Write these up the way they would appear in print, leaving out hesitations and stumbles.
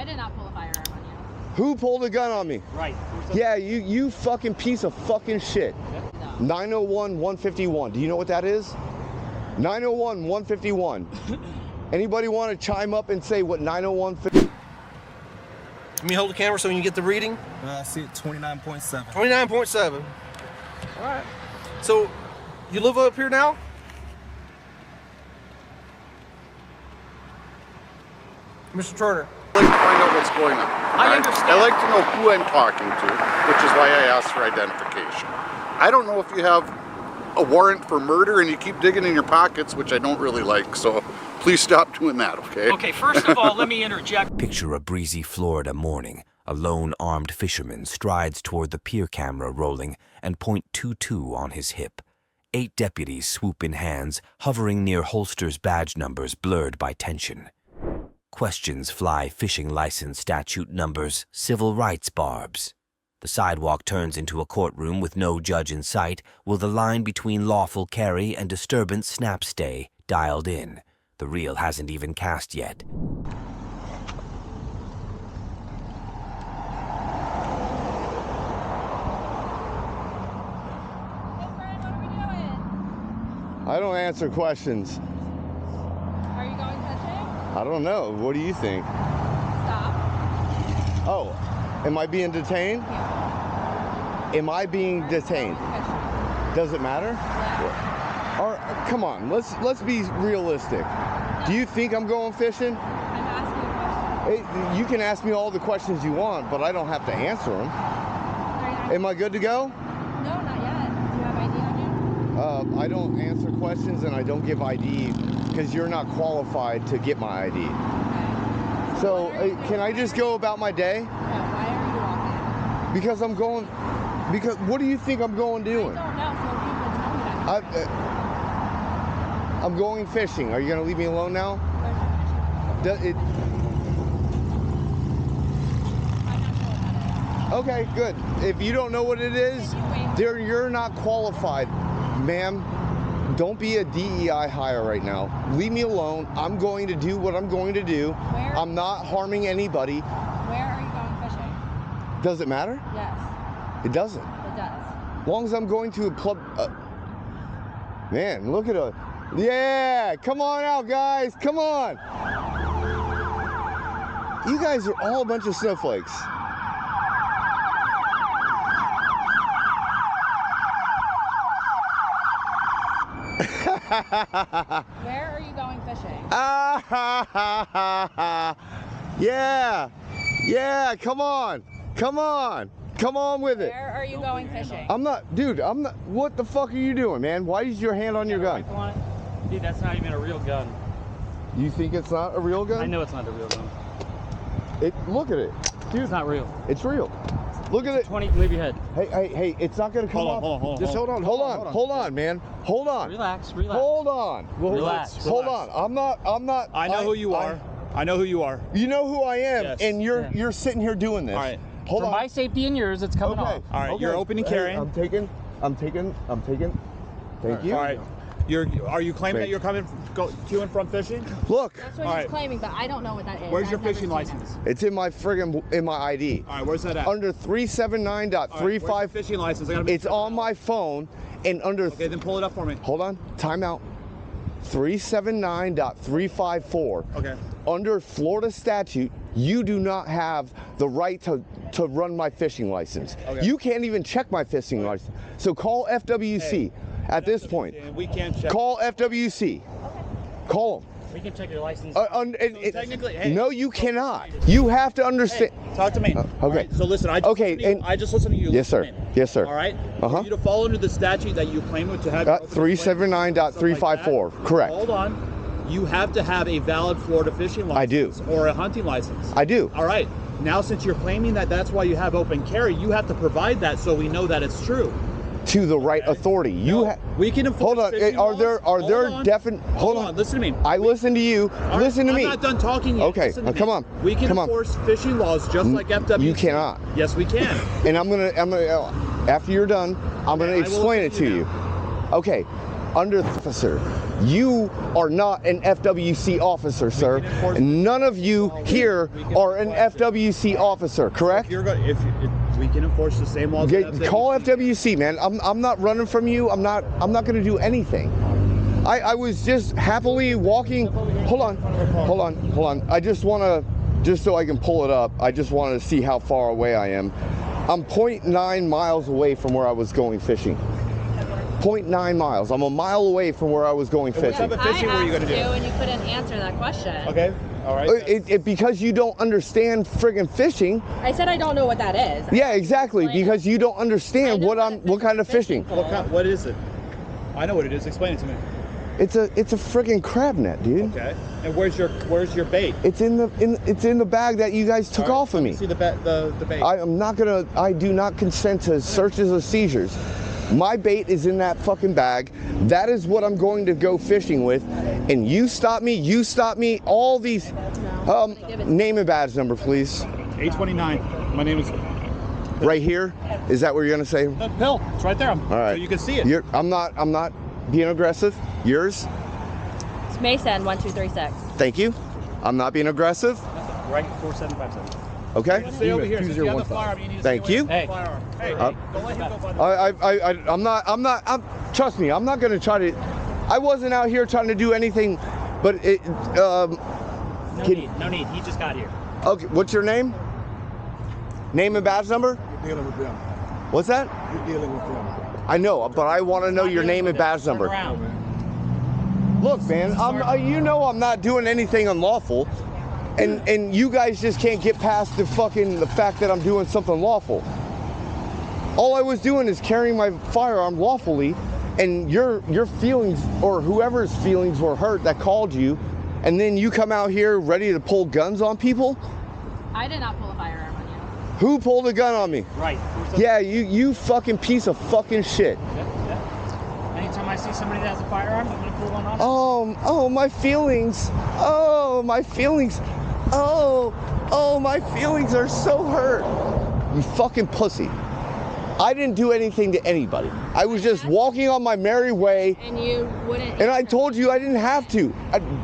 I did not pull a firearm on you. Who pulled a gun on me? Right. Yeah, you fucking piece of fucking shit. No. 901-151. Do you know what that is? 901-151. Anybody want to chime up and say what 901? Let me hold the camera so you can get the reading. I see it 29.7. 29.7. All right. So, you live up here now? Mr. Turner. I'd like to find out what's going on. I understand. I'd like to know who I'm talking to, which is why I asked for identification. I don't know if you have a warrant for murder and you keep digging in your pockets, which I don't really like, so please stop doing that, okay? Okay, first of all, let me interject. Picture a breezy Florida morning. A lone armed fisherman strides toward the pier camera rolling and .22 on his hip. 8 deputies swoop in hands, hovering near holsters' badge numbers blurred by tension. Questions fly fishing license statute numbers, civil rights barbs. The sidewalk turns into a courtroom with no judge in sight, will the line between lawful carry and disturbance snap stay dialed in. The reel hasn't even cast yet. I don't answer questions. Are you going fishing? I don't know. What do you think? Stop. Oh, am I being detained? Yeah. Am I being detained? Does it matter? Yeah. Or come on, let's be realistic. Do you think I'm going fishing? I'm asking you a question. You can ask me all the questions you want, but I don't have to answer them. Am I good to go? No, not yet. Do you have ID on you? I don't answer questions and I don't give ID because you're not qualified to get my ID. Okay. So can I just go about my day? No, why are you walking? Because I'm going. Because what do you think I'm going doing? I don't know, so you can tell me that. I'm going fishing. Are you going to leave me alone now? Where's your fishing? I'm not sure what that is. Okay, good. If you don't know what it is, you're not qualified. Ma'am, don't be a DEI hire right now. Leave me alone. I'm going to do what I'm going to do. Where? I'm not harming anybody. Where are you going fishing? Does it matter? Yes, It doesn't. it does. As long as I'm going to a club. Man, look at a. Yeah, come on out, guys. Come on. You guys are all a bunch of snowflakes. Where are you going fishing? Yeah, yeah, come on, come on, come on with it. Where are you going fishing? I'm not, dude, I'm not, what the fuck are you doing, man? Why is your hand on your gun? Dude, that's not even a real gun. You think it's not a real gun? I know it's not a real gun. Look at it. Dude, It's not real. it's real. Look at it. 20, leave your head. Hey, it's not gonna come off. Just hold on, man. Hold on. Relax. Hold on. Relax. Hold on. I'm not. I know who you are. I know who you are. You know who I am, Yes. and you're sitting here doing this. All right. Hold For on. my safety and yours, it's coming off. All right, Okay. you're open and carrying. I'm taking. Thank you. All right. Are you claiming that you're coming to and from fishing? Look, That's what All he's right. claiming, but I don't know what that is. Where's your I've never fishing seen license? it's in my ID. All right, where's that at? Under All right, where's your 379.35. fishing license? I gotta make It's sure on my phone, and under. Okay, then pull it up for me. Hold on. Time out. 379.354. Okay. Under Florida statute, you do not have the right to run my fishing license. Okay. You can't even check my fishing license. So call FWC at this point. We can't check. Call FWC. Call them. We can check your license. Technically, hey. No, you cannot. You have to understand. Talk to me. Okay. All right, so listen, I just listened to you. Yes, sir. Listen to me. Yes, sir. All right. Uh-huh. For you to fall under the statute that you claim to have. 379.354. Correct. Hold on. You have to have a valid Florida fishing license. I do. Or a hunting license. I do. All right. Now, since you're claiming that that's why you have open carry, you have to provide that so we know that it's true. To the right authority. We can enforce. Hold on. fishing Are laws. there definite? Hold on. Listen to me. I listen to you. All right, Listen to me. I'm not done talking yet. Okay. Listen to me. Come on. We can Come on. enforce fishing laws just like FWC. You cannot. Yes, we can. And I'm gonna after you're done, I'm gonna I will explain it listen to you. Okay. under officer. You are not an FWC officer, sir. And none of you here are an FWC officer, correct? If we can enforce the same laws. Call FWC, man. I'm not running from you. I'm not going to do anything. I was just happily walking. Hold on. I just want to, just so I can pull it up, I just wanted to see how far away I am. I'm 0.9 miles away from where I was going fishing. 0.9 miles. I'm a mile away from where I was going fishing. What type of fishing were you going to do? And you couldn't answer that question. Okay. All right. Because you don't understand friggin' fishing. I said I don't know what that is. Yeah, exactly. Because you don't understand what kind of fishing. What is it? I know what it is. Explain it to me. It's a friggin' crab net, dude. Okay. And where's your bait? It's in the bag that you guys took off of me. See the bait. I do not consent to searches or seizures. My bait is in that fucking bag. That is what I'm going to go fishing with. And you stop me, all these, name and badge number, please. 829. My name is... Right here? Is that where you're gonna say? Bill, it's right there. All right. So you can see it. I'm not being aggressive. Yours? It's Mason 1236. Thank you. I'm not being aggressive. Right, 4757. Okay. Stay over here. Since you have the firearm, you need to Thank stay you. away from the firearm. Hey, don't let him go by the I'm not, trust me, I'm not gonna try to, I wasn't out here trying to do anything, but it, No need, he just got here. Okay, what's your name? Name and badge number? You're dealing with them. What's that? You're dealing with them. I know, but I want to know your name and badge number. Look, man, you know I'm not doing anything unlawful, and you guys just can't get past the fact that I'm doing something lawful. All I was doing is carrying my firearm lawfully, and your feelings, or whoever's feelings were hurt that called you, and then you come out here ready to pull guns on people? I did not pull a firearm on you. Who pulled a gun on me? Right. Yeah, you fucking piece of fucking shit. Yeah. Anytime I see somebody that has a firearm, I'm gonna pull one on. Oh, my feelings. Oh, my feelings. Oh, my feelings are so hurt. You fucking pussy. I didn't do anything to anybody. I was just walking on my merry way. And you wouldn't. And I told you I didn't have to.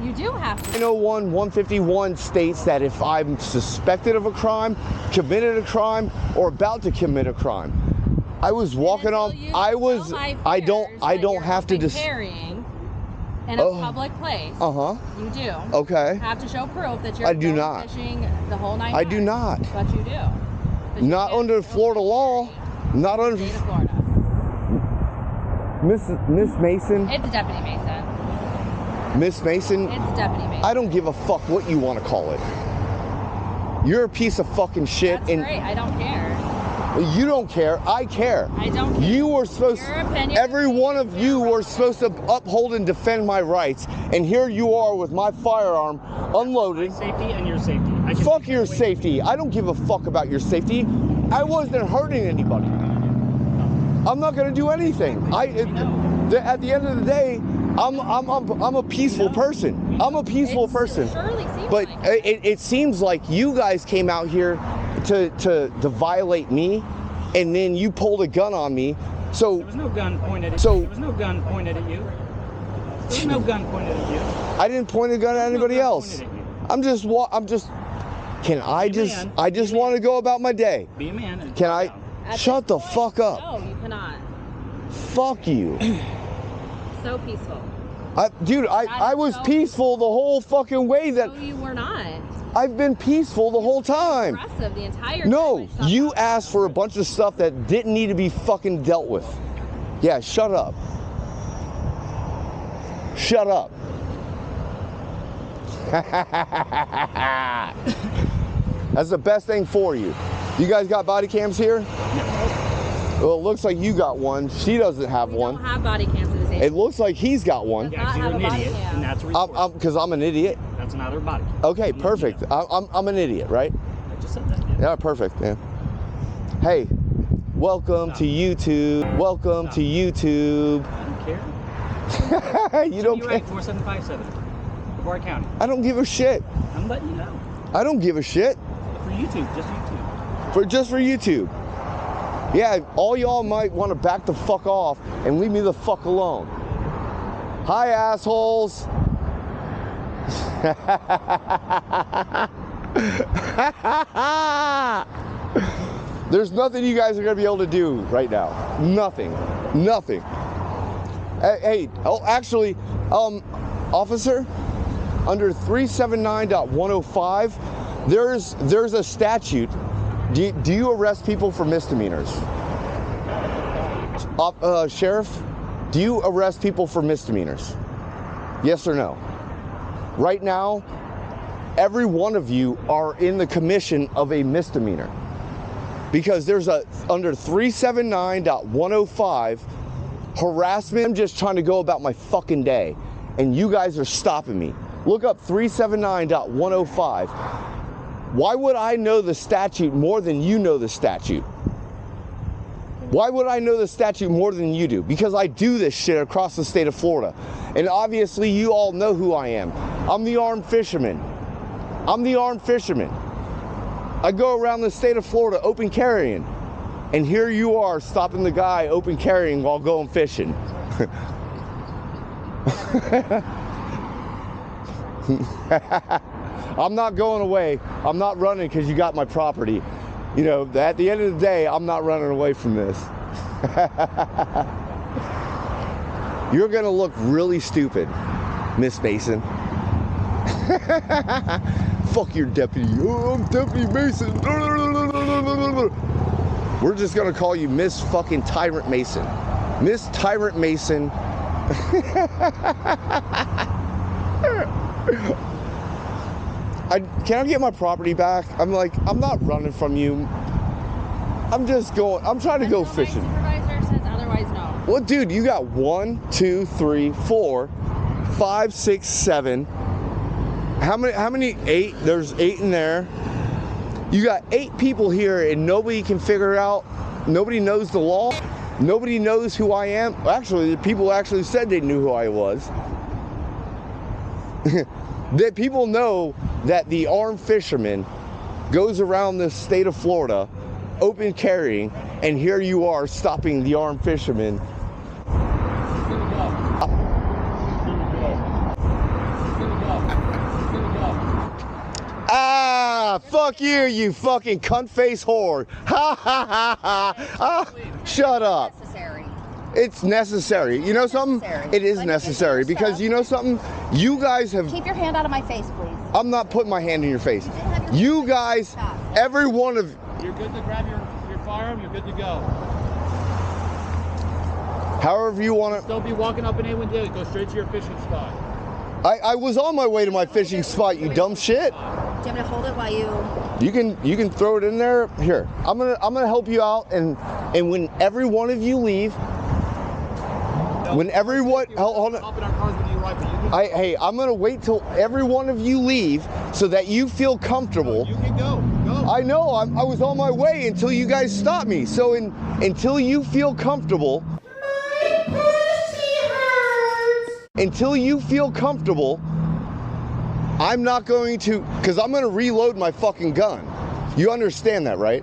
You do have to. 101-151 states that if I'm suspected of a crime, committed a crime, or about to commit a crime, I was walking on. I don't have to carrying in a public place. You do. Okay. Have to show proof that you're I do not. fishing the whole night. I do not. But you do. Not under Florida law. Not under state of Florida. Miss Mason. It's Deputy Mason. Miss Mason. It's Deputy Mason. I don't give a fuck what you want to call it. You're a piece of fucking shit. That's great. I don't care. You don't care. I care. I don't care. You were supposed. Your opinion. Every one of you were supposed to uphold and defend my rights, and here you are with my firearm unloaded. My safety and your safety. Fuck your safety. I don't give a fuck about your safety. I wasn't hurting anybody. I'm not gonna do anything. At the end of the day, I'm a peaceful person. I'm a peaceful person. But it seems like you guys came out here to violate me, and then you pulled a gun on me. So there was no gun pointed at you. There was no gun pointed at you. There was no gun pointed at you. I didn't point a gun at anybody else. I just want to go about my day. Be a man. Can I? Shut the fuck up. No, you cannot. Fuck you. So peaceful. Dude, I was peaceful the whole fucking way that. No, you were not. I've been peaceful the whole time. Aggressive the entire No, time. you asked for a bunch of stuff that didn't need to be fucking dealt with. Yeah, shut up. Shut up. That's the best thing for you. You guys got body cams here? Well, it looks like you got one. She doesn't have one. We don't have body cams in this age. It looks like he's got one. Yeah, you're an idiot, and that's because I'm an idiot. That's another body cam. Okay, perfect. I'm an idiot, right? I just said that. Yeah, perfect. Yeah. Hey, welcome to YouTube. Welcome to YouTube. I don't care. You don't care. 4757, Brevard County. I don't give a shit. I'm letting you know. I don't give a shit. For YouTube, just YouTube. Just for YouTube. Yeah, all y'all might want to back the fuck off and leave me the fuck alone. Hi, assholes. There's nothing you guys are going to be able to do right now. Nothing. Nothing. Hey, oh, actually, officer, under 379.105, there's a statute. Do you arrest people for misdemeanors? Sheriff, do you arrest people for misdemeanors? Yes or no? Right now, every one of you are in the commission of a misdemeanor. Because there's under 379.105, harassment. I'm just trying to go about my fucking day, and you guys are stopping me. Look up 379.105. Why would I know the statute more than you know the statute? Why would I know the statute more than you do? Because I do this shit across the state of Florida. And obviously you all know who I am. I'm the Armed Fisherman. I'm the Armed Fisherman. I go around the state of Florida open carrying. And here you are stopping the guy open carrying while going fishing. I'm not going away. I'm not running because you got my property. You know, at the end of the day, I'm not running away from this. You're going to look really stupid, Miss Mason. Fuck your deputy. Oh, I'm Deputy Mason. We're just going to call you Miss fucking Tyrant Mason. Miss Tyrant Mason. Can I get my property back? I'm not running from you. I'm trying to go fishing. My supervisor says otherwise, no. Well, dude, you got 1, 2, 3, 4, 5, 6, 7. How many? 8? There's 8 in there. You got 8 people here and nobody can figure out, nobody knows the law. Nobody knows who I am. Actually, the people actually said they knew who I was. That people know that the Armed Fisherman goes around the state of Florida open carrying, and here you are stopping the Armed Fisherman. Fuck you, you fucking cunt-face whore. Ha ha ha ha. Shut up. Necessary. It's necessary. You know something? It is necessary because you know something? You guys have... Keep your hand out of my face, please. I'm not putting my hand in your face. You guys, every one of... You're good to grab your firearm, you're good to go. However you want to... Don't be walking up in anyone daily. Go straight to your fishing spot. I was on my way to my fishing spot, you dumb shit. Do you want me to hold it while you... You can throw it in there. Here, I'm gonna help you out, and when every one of you leave, when everyone hold on. Hey, I'm gonna wait till every one of you leave so that you feel comfortable. You can go. I know. I was on my way until you guys stopped me. So until you feel comfortable. Until you feel comfortable, I'm not going to, because I'm going to reload my fucking gun. You understand that, right?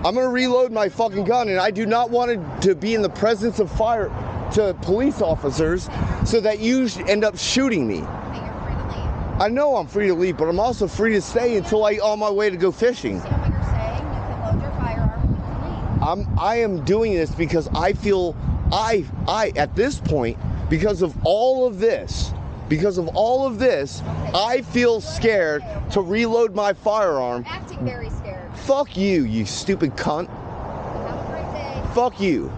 I'm going to reload my fucking gun, and I do not want it to be in the presence of fire to police officers so that you end up shooting me. You're free to leave. I know I'm free to leave, but I'm also free to stay until I'm on my way to go fishing. You know what you're saying? You can load your firearm and leave. I am doing this because I feel, I at this point, because of all of this, I feel scared to reload my firearm. You're acting very scared. Fuck you, you stupid cunt. Have a great day. Fuck you.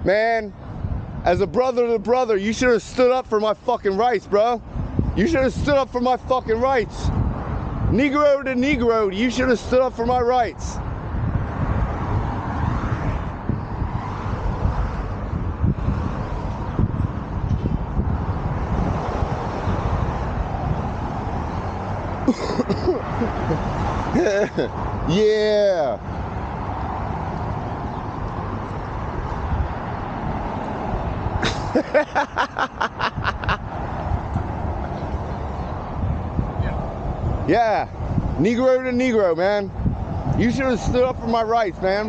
Man, as a brother to brother, you should have stood up for my fucking rights, bro. You should have stood up for my fucking rights. Negro to Negro, you should have stood up for my rights. Yeah. Yeah, Negro to Negro, man. You should have stood up for my rights, man.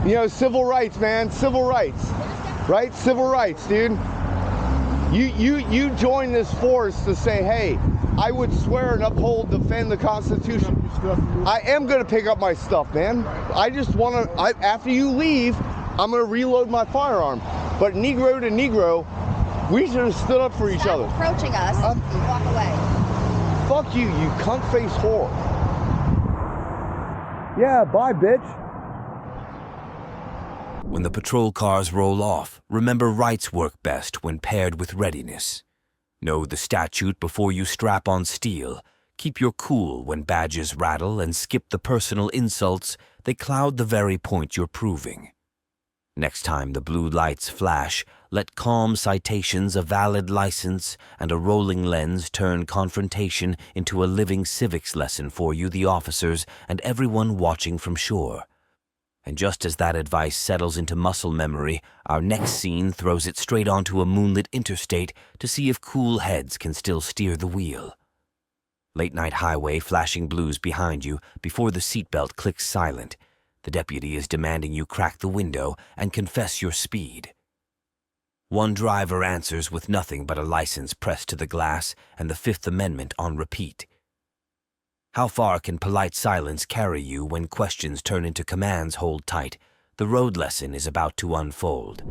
You know, civil rights, man. Civil rights, right? Civil rights, dude. You joined this force to say, hey, I would swear and uphold, defend the Constitution. I am gonna pick up my stuff, man. I just wanna, after you leave, I'm gonna reload my firearm. But Negro to Negro, we should have stood up for each other. Stop approaching us and walk away. Fuck you, you cunt-faced whore. Yeah, bye, bitch. When the patrol cars roll off, remember rights work best when paired with readiness. Know the statute before you strap on steel. Keep your cool when badges rattle and skip the personal insults. They cloud the very point you're proving. Next time the blue lights flash, let calm citations, a valid license, and a rolling lens turn confrontation into a living civics lesson for you, the officers, and everyone watching from shore. And just as that advice settles into muscle memory, our next scene throws it straight onto a moonlit interstate to see if cool heads can still steer the wheel. Late-night highway flashing blues behind you before the seatbelt clicks silent. The deputy is demanding you crack the window and confess your speed. One driver answers with nothing but a license pressed to the glass and the Fifth Amendment on repeat. How far can polite silence carry you when questions turn into commands? Hold tight. The road lesson is about to unfold.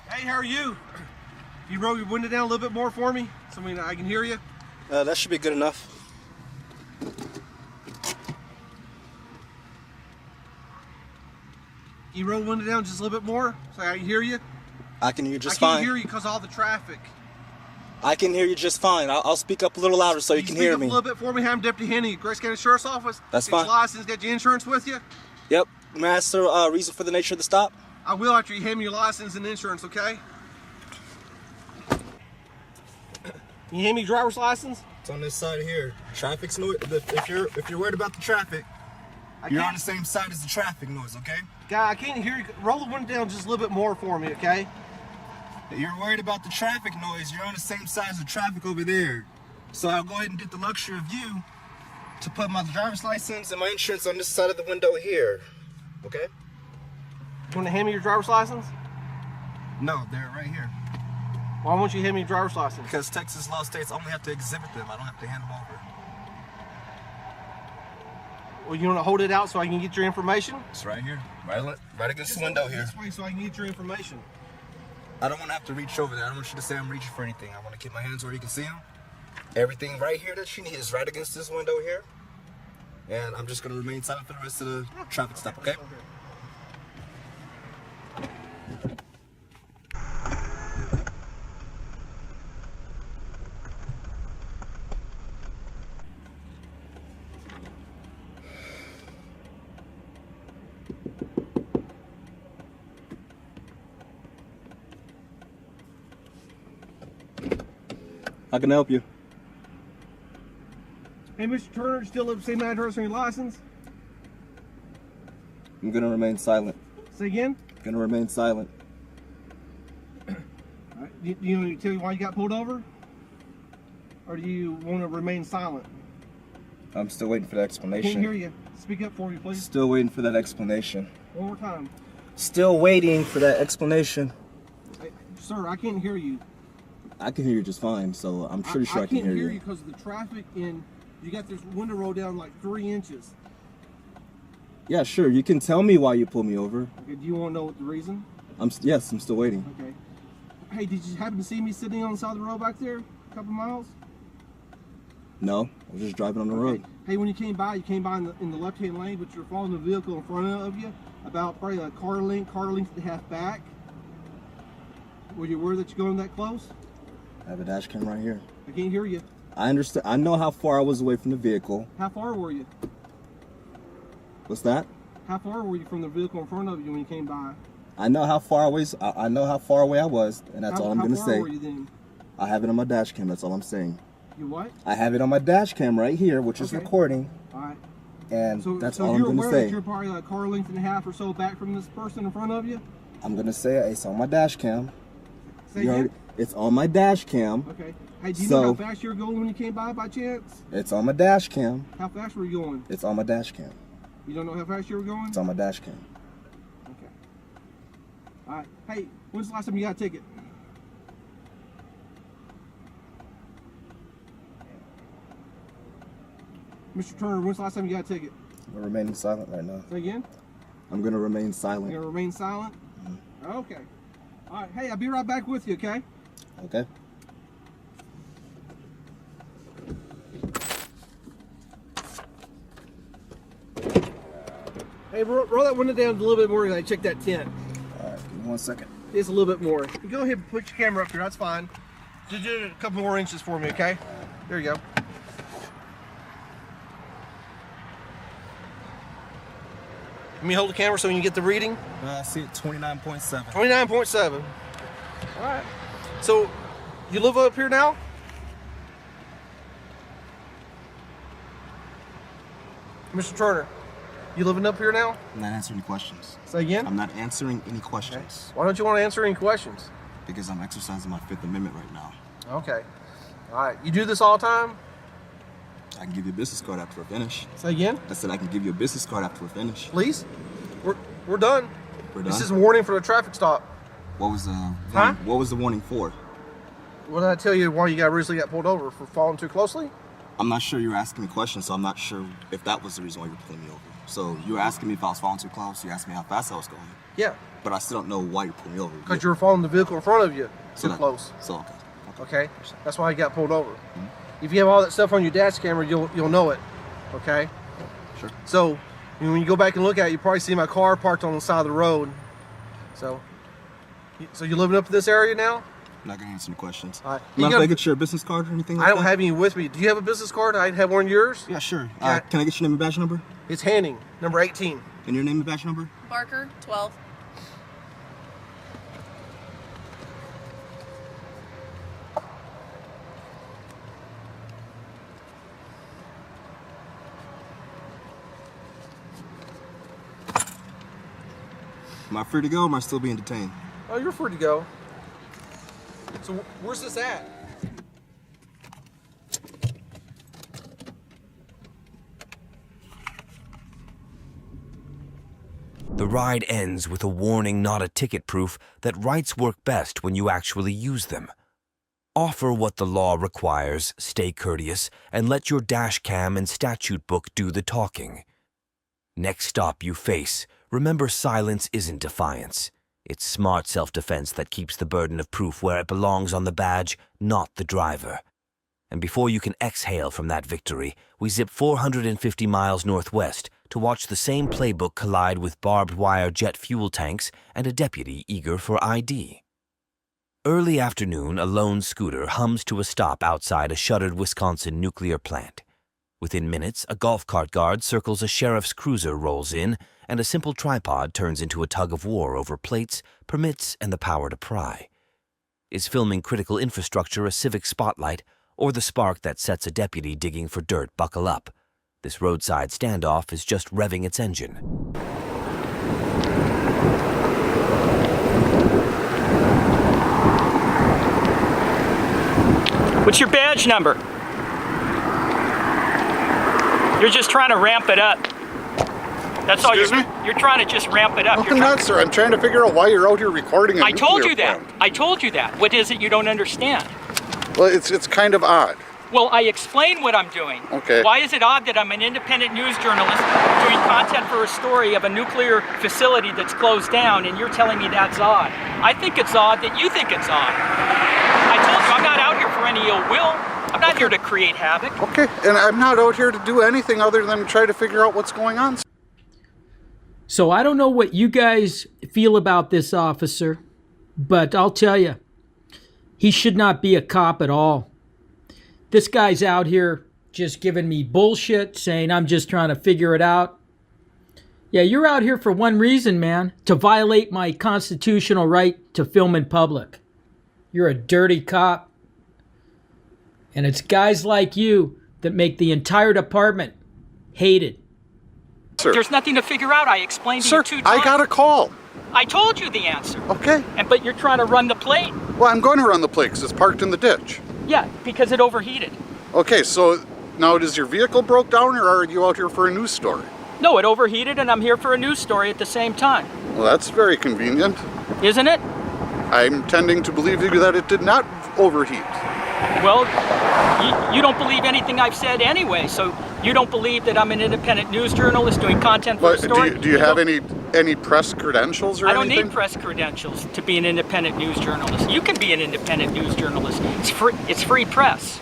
Hey, how are you? You roll your window down a little bit more for me so I can hear you? That should be good enough. You roll the window down just a little bit more so I can hear you? I can hear you just fine. I can't hear you because of all the traffic. I can hear you just fine. I'll speak up a little louder so you can hear me. Speak up a little bit for me. I'm Deputy Henny, Grace County Sheriff's Office. That's Get fine. Your license, get your insurance with you? Yep. May I ask the reason for the nature of the stop? I will after you hand me your license and insurance, okay? Can you hand me your driver's license? It's on this side here. Traffic's noise. If you're worried about the traffic, you're on the same side as the traffic noise, okay? Guy, I can't hear you. Roll the window down just a little bit more for me, okay? You're worried about the traffic noise. You're on the same side as the traffic over there. So I'll go ahead and get the luxury of you to put my driver's license and my insurance on this side of the window here. Okay? You want to hand me your driver's license? No, they're right here. Why won't you hand me your driver's license? Because Texas law states I only have to exhibit them. I don't have to hand them over. Well, you want to hold it out so I can get your information? It's right here. Right against the window here. This way so I can get your information. I don't want to have to reach over there. I don't want you to say I'm reaching for anything. I want to keep my hands where you can see them. Everything right here that you need is right against this window here. And I'm just going to remain silent for the rest of the traffic stop, okay? How can I help you? Hey, Mr. Turner, you still live the same address on your license? I'm going to remain silent. Say again? Going to remain silent. All right. Do you want me to tell you why you got pulled over? Or do you want to remain silent? I'm still waiting for the explanation. I can't hear you. Speak up for me, please. Still waiting for that explanation. One more time. Still waiting for that explanation. Hey, sir, I can't hear you. I can hear you just fine, so I'm pretty sure I can hear you. I can't hear you because of the traffic and you got this window rolled down like 3 inches. Yeah, sure. You can tell me why you pulled me over. Okay, do you want to know what the reason? Yes, I'm still waiting. Okay. Hey, did you happen to see me sitting on the side of the road back there a couple miles? No, I was just driving on the road. Hey, when you came by in the left-hand lane, but you're following the vehicle in front of you, about probably a car length and a half back. Were you aware that you're going that close? I have a dash cam right here. I can't hear you. I understand. I know how far I was away from the vehicle. How far were you? What's that? How far were you from the vehicle in front of you when you came by? I know how far away. I know how far away I was, and that's all I'm gonna say. How far were you then? I have it on my dash cam. That's all I'm saying. You what? I have it on my dash cam right here, which is recording. All right. And that's all So I'm you're gonna aware say. that you're probably a car length and a half or so back from this person in front of you? I'm gonna say it's on my dash cam. Say again? It's on my dash cam. Okay. Hey, do you know how fast you were going when you came by chance? It's on my dash cam. How fast were you going? It's on my dash cam. You don't know how fast you were going? It's on my dash cam. Okay. All right. Hey, when's the last time you got a ticket? Mr. Turner, when's the last time you got a ticket? I'm remaining silent right now. Say again? I'm gonna remain silent. You're gonna remain silent? Okay. All right. Hey, I'll be right back with you, okay? Okay. Hey, roll that window down a little bit more and I check that tent. All right, give me 1 second. Just a little bit more. You go ahead and put your camera up here, that's fine. Just do it a couple more inches for me, okay? There you go. Let me hold the camera so you can get the reading. I see it 29.7. 29.7. All right. So, you live up here now? Mr. Turner, you living up here now? I'm not answering any questions. Say again? I'm not answering any questions. Okay. Why don't you want to answer any questions? Because I'm exercising my Fifth Amendment right now. Okay. All right. You do this all the time? I can give you a business card after we're finished. Say again? I said I can give you a business card after we're finished. Please? We're done. We're done? This is a warning for the traffic stop. What was the Huh? What was the warning for? What did I tell you why you recently got pulled over? For following too closely? I'm not sure you were asking me questions, so I'm not sure if that was the reason why you were pulling me over. So you were asking me if I was following too close. You asked me how fast I was going. Yeah. But I still don't know why you're pulling me over. Because you were following the vehicle in front of you So too close. So okay. Okay? That's why you got pulled over. If you have all that stuff on your dash camera, you'll know it. Okay? Sure. So when you go back and look at it, you probably see my car parked on the side of the road. So you living up in this area now? I'm not gonna answer any questions. All right. I'm not gonna get your business card or anything like that? I don't have any with me. Do you have a business card? I have one of yours? Yeah, sure. Yeah. Can I get your name and badge number? It's Hanning, number 18. And your name and badge number? Barker, 12. Am I free to go or am I still being detained? Oh, you're free to go. So where's this at? The ride ends with a warning, not a ticket proof, that rights work best when you actually use them. Offer what the law requires, stay courteous, and let your dash cam and statute book do the talking. Next stop you face, remember silence isn't defiance. It's smart self-defense that keeps the burden of proof where it belongs on the badge, not the driver. And before you can exhale from that victory, we zip 450 miles northwest to watch the same playbook collide with barbed wire jet fuel tanks and a deputy eager for ID. Early afternoon, a lone scooter hums to a stop outside a shuttered Wisconsin nuclear plant. Within minutes, a golf cart guard circles a sheriff's cruiser rolls in, and a simple tripod turns into a tug-of-war over plates, permits, and the power to pry. Is filming critical infrastructure a civic spotlight, or the spark that sets a deputy digging for dirt buckle up? This roadside standoff is just revving its engine. What's your badge number? You're just trying to ramp it up. That's all. You're trying to just ramp it up. I'm not, sir. I'm trying to figure out why you're out here recording a I told you nuclear that. plant. I told you that. What is it you don't understand? Well, it's kind of odd. Well, I explain what I'm doing. Okay. Why is it odd that I'm an independent news journalist doing content for a story of a nuclear facility that's closed down, and you're telling me that's odd? I think it's odd that you think it's odd. I told you I'm not out here for any ill will. I'm not here to create havoc. Okay, and I'm not out here to do anything other than try to figure out what's going on. So I don't know what you guys feel about this officer, but I'll tell you, he should not be a cop at all. This guy's out here just giving me bullshit, saying I'm just trying to figure it out. Yeah, you're out here for one reason, man, to violate my constitutional right to film in public. You're a dirty cop. And it's guys like you that make the entire department hated. Sir. There's nothing to figure out. I explained to you 2 times. I got a call. I told you the answer. Okay. But you're trying to run the plate. Well, I'm going to run the plate because it's parked in the ditch. Yeah, because it overheated. Okay, so now does your vehicle broke down, or are you out here for a news story? No, it overheated, and I'm here for a news story at the same time. Well, that's very convenient. Isn't it? I'm tending to believe you that it did not overheat. Well, you don't believe anything I've said anyway, so you don't believe that I'm an independent news journalist doing content for a story? Do you have any press credentials or anything? I don't need press credentials to be an independent news journalist. You can be an independent news journalist. It's free press.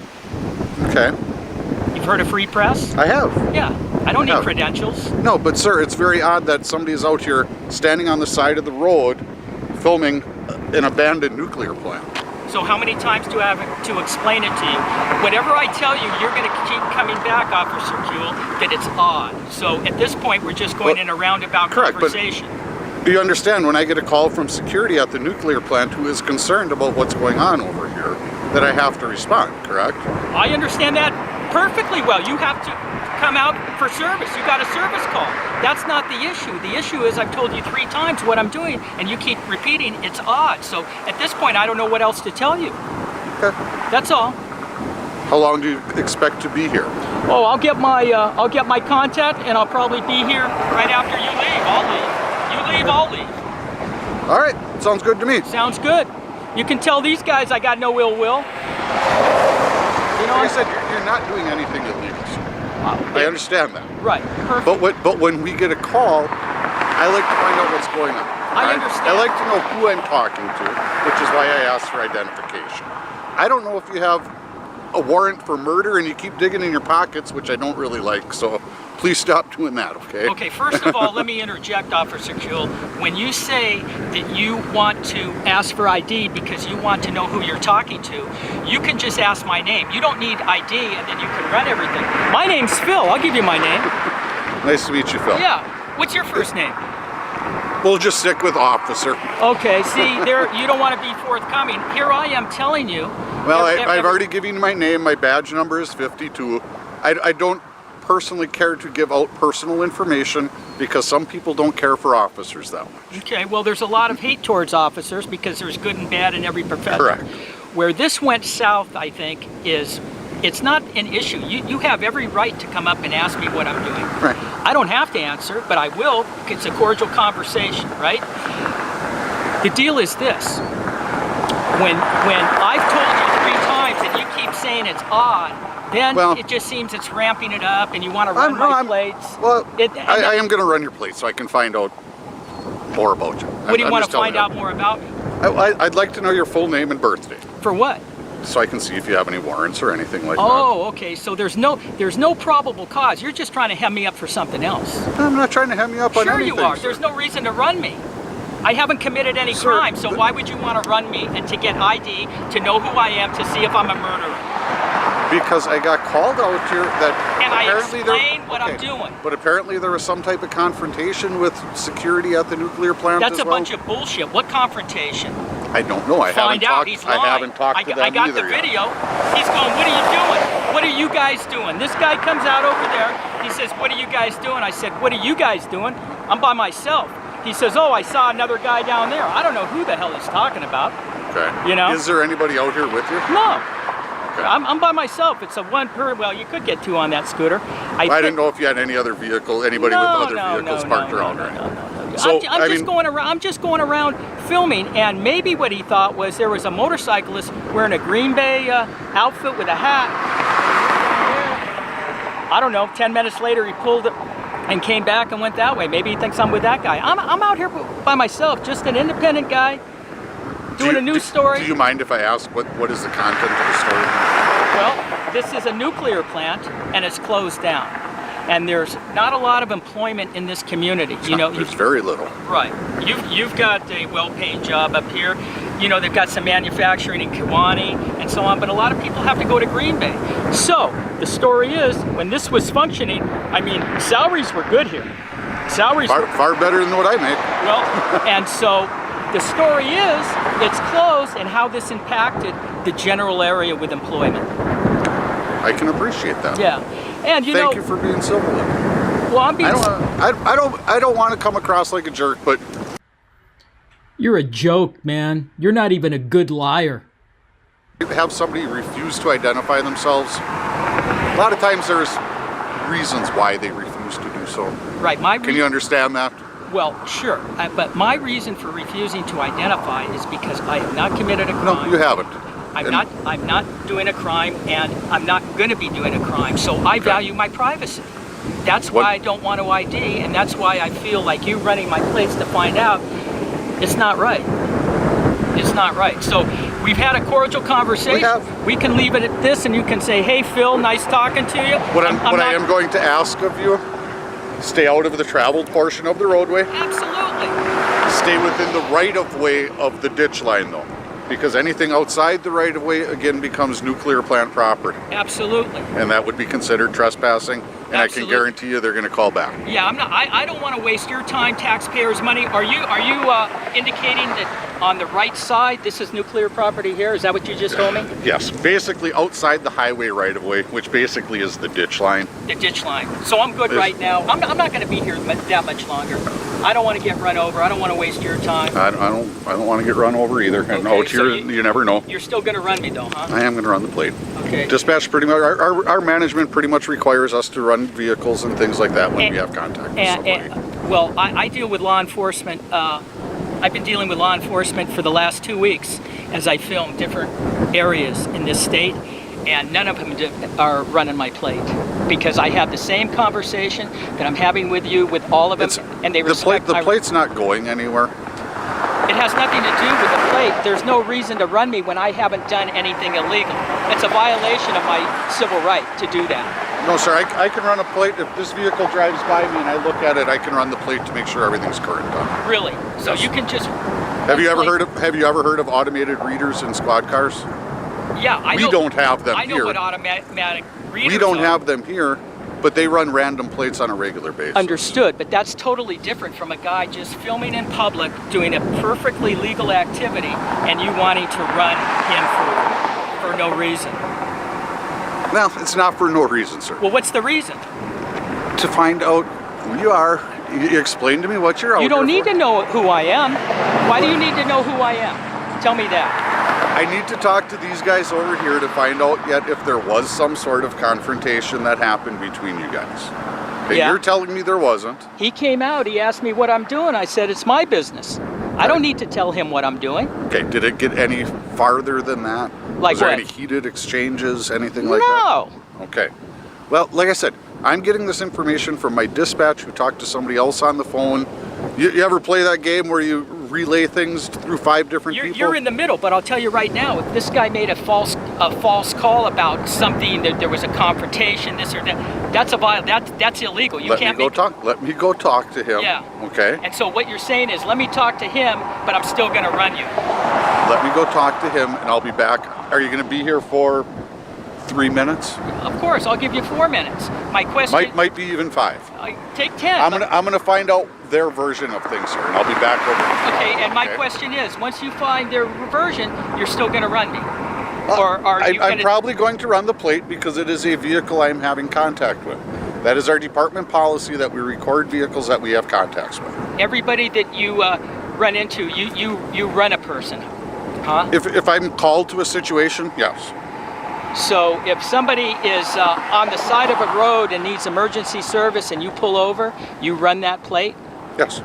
Okay. You've heard of free press? I have. Yeah. I don't need credentials. No, but sir, it's very odd that somebody is out here standing on the side of the road filming an abandoned nuclear plant. So how many times do I have to explain it to you? Whatever I tell you, you're going to keep coming back, Officer Kuehl, that it's odd. So at this point, we're just going in a roundabout conversation. But do you understand, when I get a call from security at the nuclear plant who is concerned about what's going on over here, that I have to respond, correct? I understand that perfectly well. You have to come out for service. You got a service call. That's not the issue. The issue is I've told you 3 times what I'm doing, and you keep repeating it's odd. So at this point, I don't know what else to tell you. Okay. That's all. How long do you expect to be here? Oh, I'll get my contact, and I'll probably be here right after you leave. I'll leave. You leave, I'll leave. All right. Sounds good to me. Sounds good. You can tell these guys I got no ill will. You know, like I said, you're not doing anything illegal. I understand that. Right. Perfect. But when we get a call, I like to find out what's going on. I understand. I like to know who I'm talking to, which is why I asked for identification. I don't know if you have a warrant for murder and you keep digging in your pockets, which I don't really like, so please stop doing that, okay? Okay, first of all, let me interject, Officer Kuehl. When you say that you want to ask for ID because you want to know who you're talking to, you can just ask my name. You don't need ID, and then you can run everything. My name's Phil. I'll give you my name. Nice to meet you, Phil. Yeah. What's your first name? We'll just stick with officer. Okay, see, you don't want to be forthcoming. Here I am telling you. Well, I've already given you my name. My badge number is 52. I don't personally care to give out personal information because some people don't care for officers that much. Okay, well, there's a lot of hate towards officers because there's good and bad in every profession. Correct. Where this went south, I think, is it's not an issue. You have every right to come up and ask me what I'm doing. Right. I don't have to answer, but I will. It's a cordial conversation, right? The deal is this. When I've told you 3 times and you keep saying it's odd, then it just seems it's ramping it up and you want to run my plates. Well, I am going to run your plates so I can find out more about you. What do you want to find out more about me? I'd like to know your full name and birthday. For what? So I can see if you have any warrants or anything like that. Oh, okay. So there's no probable cause. You're just trying to hem me up for something else. I'm not trying to hem you up on anything. Sure you are. There's no reason to run me. I haven't committed any crime, so why would you want to run me and to get ID, to know who I am, to see if I'm a murderer? Because I got called out here that and I apparently explained what I'm doing. But apparently there was some type of confrontation with security at the nuclear plant. That's a bunch of bullshit. What confrontation? I don't know. I haven't talked to them either. I got the video. He's going, what are you doing? What are you guys doing? This guy comes out over there. He says, what are you guys doing? I said, what are you guys doing? I'm by myself. He says, oh, I saw another guy down there. I don't know who the hell he's talking about. Okay. You know? Is there anybody out here with you? No. Okay. I'm by myself. It's a one per, well, you could get 2 on that scooter. I didn't know if you had any other vehicle, anybody with other vehicles parked around. No. So, I'm just going around filming, and maybe what he thought was there was a motorcyclist wearing a Green Bay outfit with a hat. I don't know, 10 minutes later he pulled it and came back and went that way. Maybe he thinks I'm with that guy. I'm out here by myself, just an independent guy doing a news story. Do you mind if I ask what is the content of the story? Well, this is a nuclear plant and it's closed down. And there's not a lot of employment in this community. There's very little. Right. You've got a well-paid job up here. You know, they've got some manufacturing in Kewanee and so on, but a lot of people have to go to Green Bay. So the story is, when this was functioning, I mean, salaries were good here. Salaries far better than what I make. Well, and so the story is, it's closed and how this impacted the general area with employment. I can appreciate that. Yeah. And Thank you for being civil. Well, I'm being. I don't want to come across like a jerk, but You're a joke, man. You're not even a good liar. Have somebody refuse to identify themselves. A lot of times there's reasons why they refuse to do so. Right. Can you understand that? Well, sure. But my reason for refusing to identify is because I have not committed a crime. No, you haven't. I'm not doing a crime, and I'm not going to be doing a crime. So I value my privacy. That's why I don't want to ID, and that's why I feel like you running my plates to find out it's not right. It's not right. So we've had a cordial conversation. We can leave it at this, and you can say, "Hey, Phil, nice talking to you." What I am going to ask of you, stay out of the traveled portion of the roadway. Absolutely. Stay within the right-of-way of the ditch line, though, because anything outside the right-of-way, again, becomes nuclear plant property. Absolutely. And that would be considered trespassing, and I can guarantee you they're going to call back. Yeah, I'm not. I don't want to waste your time, taxpayers' money. Are you indicating that on the right side this is nuclear property here? Is that what you just told me? Yes, basically outside the highway right-of-way, which basically is the ditch line. The ditch line. So I'm good right now. I'm not going to be here that much longer. I don't want to get run over. I don't want to waste your time. I don't want to get run over either. And Okay, out here, you never know. You're still going to run me though, huh? I am going to run the plate. Okay. Dispatch pretty much, our management pretty much requires us to run vehicles and things like that when we have contact with somebody. Well, I deal with law enforcement. I've been dealing with law enforcement for the last 2 weeks as I film different areas in this state, and none of them are running my plate because I have the same conversation that I'm having with you with all of them, and they respect the plate's not going anywhere. It has nothing to do with the plate. There's no reason to run me when I haven't done anything illegal. It's a violation of my civil right to do that. No, sir, I can run a plate. If this vehicle drives by me and I look at it, I can run the plate to make sure everything's current on it. Really? So you can just... Have you ever heard of automated readers in squad cars? Yeah, I know. We don't have them here. I know what automatic readers We don't are. have them here, but they run random plates on a regular basis. Understood, but that's totally different from a guy just filming in public, doing a perfectly legal activity, and you wanting to run him for no reason. Well, it's not for no reason, sir. Well, what's the reason? To find out who you are. You explain to me what you're out You don't here need for. to know who I am. Why do you need to know who I am? Tell me that. I need to talk to these guys over here to find out yet if there was some sort of confrontation that happened between you guys. Okay, Yeah. You're telling me there wasn't. He came out, he asked me what I'm doing. I said, it's my business. I don't need to tell him what I'm doing. Okay, did it get any farther than that? Like was there what? any heated exchanges, anything like that? No. Okay. Well, like I said, I'm getting this information from my dispatch who talked to somebody else on the phone. You ever play that game where you relay things through 5 different people? You're in the middle, but I'll tell you right now, if this guy made a false call about something, that there was a confrontation, this or that, that's illegal. You can't make... Let me go talk to him. Yeah. Okay. And so what you're saying is, let me talk to him, but I'm still going to run you. Let me go talk to him, and I'll be back. Are you going to be here for 3 minutes? Of course, I'll give you 4 minutes. My question... Might be even 5. Take 10. I'm gonna find out their version of things here, and I'll be back over. Okay, and my question is, once you find their version, you're still going to run me? Or are you I'm probably going to run the plate because it is a vehicle I'm having contact with. That is our department policy, that we record vehicles that we have contacts with. Everybody that you run into, you run a person, huh? If I'm called to a situation, yes. So if somebody is on the side of a road and needs emergency service and you pull over, you run that plate? Yes.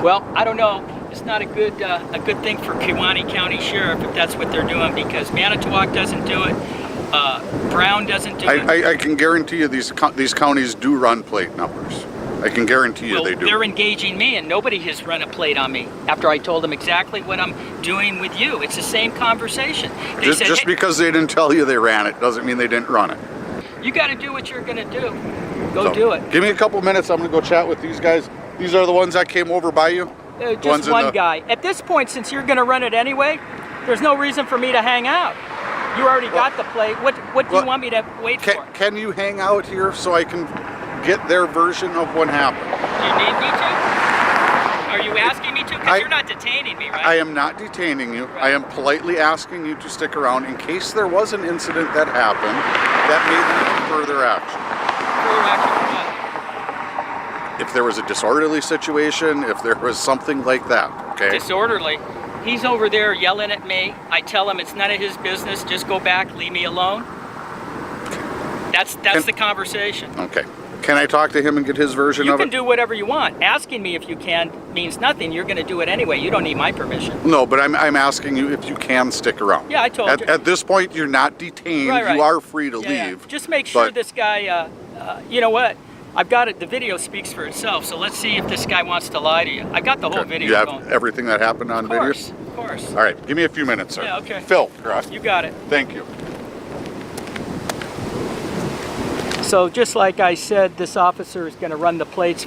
Well, I don't know. It's not a good thing for Kewaunee County Sheriff if that's what they're doing, because Manitowoc doesn't do it, Brown doesn't do it. I can guarantee you these counties do run plate numbers. I can guarantee you they do. They're engaging me, and nobody has run a plate on me after I told them exactly what I'm doing with you. It's the same conversation. They said, Just hey, because they didn't tell you they ran it doesn't mean they didn't run it. you got to do what you're going to do. Go do it. Give me a couple minutes. I'm going to go chat with these guys. These are the ones that came over by you? Just one guy. At this point, since you're going to run it anyway, there's no reason for me to hang out. You already got the plate. What do you want me to wait for? Can you hang out here so I can get their version of what happened? Do you need me to? Are you asking me to? Because you're not detaining me, right? I am not detaining you. Right. I am politely asking you to stick around in case there was an incident that happened that may lead to further action. Further action for what? if there was a disorderly situation, if there was something like that, okay? Disorderly. He's over there yelling at me. I tell him it's none of his business. Just go back, leave me alone. That's the conversation. Okay. Can I talk to him and get his version of it? You can do whatever you want. Asking me if you can means nothing. You're going to do it anyway. You don't need my permission. No, but I'm asking you if you can stick around. Yeah, I told you. At this point, you're not detained. Right. You are free to Yeah. leave. Just make sure this guy, you know what? I've got it. The video speaks for itself. So let's see if this guy wants to lie to you. I got the whole video You have going. everything that happened on video? Of course. All right, give me a few minutes, sir. Yeah, okay. Phil, correct? You got it. Thank you. So just like I said, this officer is going to run the plates.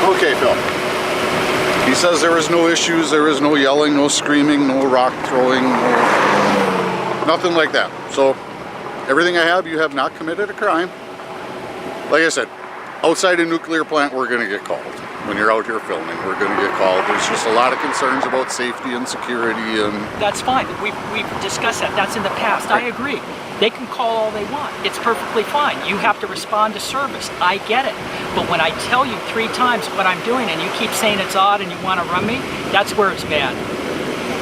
Okay, Phil. He says there was no issues, there was no yelling, no screaming, no rock throwing, nothing like that. So, everything I have, you have not committed a crime. Like I said, outside a nuclear plant, we're going to get called. When you're out here filming, we're going to get called. There's just a lot of concerns about safety and security and... That's fine. We've discussed that. That's in the past. I agree. They can call all they want. It's perfectly fine. You have to respond to service. I get it. But when I tell you 3 times what I'm doing and you keep saying it's odd and you want to run me, that's where it's bad.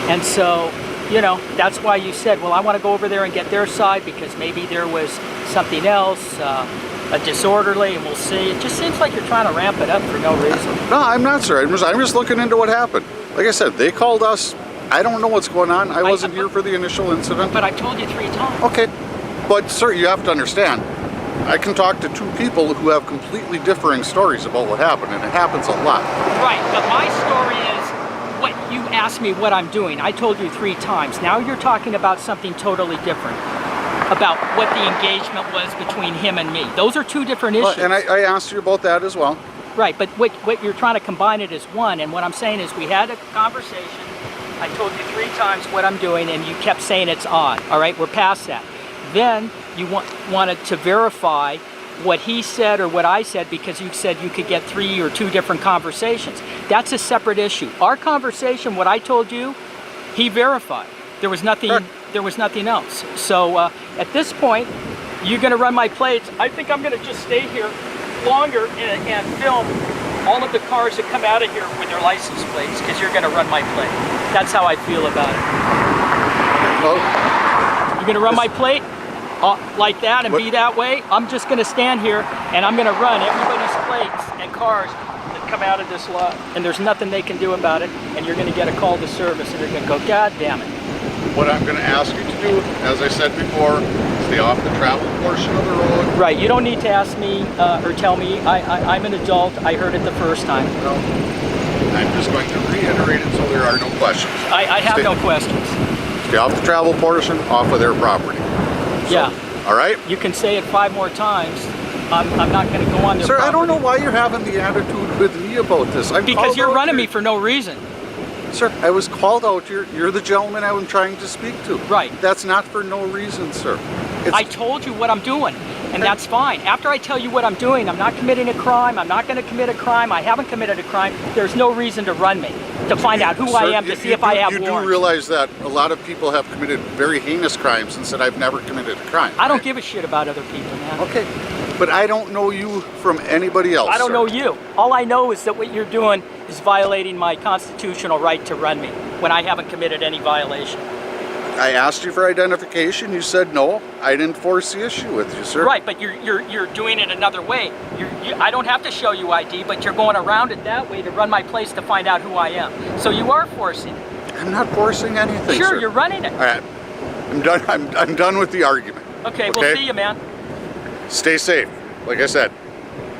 And so, you know, that's why you said, well, I want to go over there and get their side because maybe there was something else, a disorderly, and we'll see. It just seems like you're trying to ramp it up for no reason. No, I'm not, sir. I'm just looking into what happened. Like I said, they called us. I don't know what's going on. I wasn't here for the initial incident. But I told you 3 times. Okay. But, sir, you have to understand, I can talk to 2 people who have completely differing stories about what happened, and it happens a lot. Right, but my story is what you asked me what I'm doing. I told you 3 times. Now you're talking about something totally different, about what the engagement was between him and me. Those are 2 different issues. And I asked you about that as well. Right, but what you're trying to combine it as one, and what I'm saying is we had a conversation. I told you 3 times what I'm doing, and you kept saying it's odd. All right, we're past that. Then you wanted to verify what he said or what I said because you said you could get 3 or 2 different conversations. That's a separate issue. Our conversation, what I told you, he verified. There was nothing. Sure. There was nothing else. So at this point, you're going to run my plates. I think I'm going to just stay here longer and film all of the cars that come out of here with their license plates because you're going to run my plate. That's how I feel about it. Well, you're going to run my plate? Like that and be that way, I'm just going to stand here and I'm going to run everybody's plates and cars that come out of this lot, and there's nothing they can do about it, and you're going to get a call to service and they're going to go, God damn it. What I'm going to ask you to do, as I said before, stay off the travel portion of the road. Right, you don't need to ask me or tell me. I'm an adult. I heard it the first time. No, I'm just going to reiterate it so there are no questions. I have no questions. Stay off the travel portion, off of their property. Yeah. All right? You can say it 5 more times. I'm not going to go on their Sir, property. I don't know why you're having the attitude with me about this. Because you're running me for no reason. Sir, I was called out. You're the gentleman I'm trying to speak to. Right. That's not for no reason, sir. I told you what I'm doing, and that's fine. After I tell you what I'm doing, I'm not committing a crime. I'm not going to commit a crime. I haven't committed a crime. There's no reason to run me, to find out who I am, to see if I have warrants. You do realize that a lot of people have committed very heinous crimes and said, I've never committed a crime. I don't give a shit about other people, man. Okay, but I don't know you from anybody else, I don't know you. All I know is that what you're doing is violating my constitutional right to run me when I haven't committed any violation. I asked you for identification. You said no. I didn't force the issue with you, sir. Right, but you're doing it another way. I don't have to show you ID, but you're going around it that way to run my place to find out who I am. So you are forcing it. I'm not forcing anything, Sure, sir. you're running it. All right. I'm done. I'm done with the argument. Okay, we'll see you, man. Stay safe. Like I said,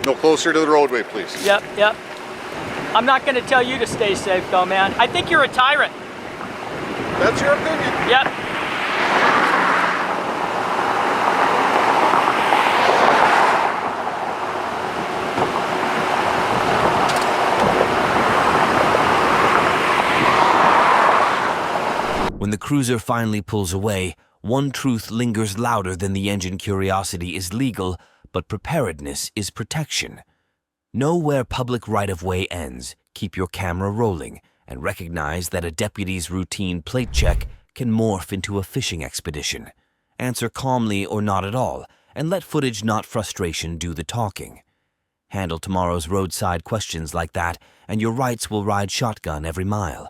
no closer to the roadway, please. Yep. I'm not going to tell you to stay safe, though, man. I think you're a tyrant. That's your opinion. Yep. the cruiser finally pulls away, one truth lingers louder than the engine. Curiosity is legal, but preparedness is protection. Know where public right-of-way ends, keep your camera rolling, and recognize that a deputy's routine plate check can morph into a fishing expedition. Answer calmly or not at all, and let footage, not frustration, do the talking. Handle tomorrow's roadside questions like that, and your rights will ride shotgun every mile.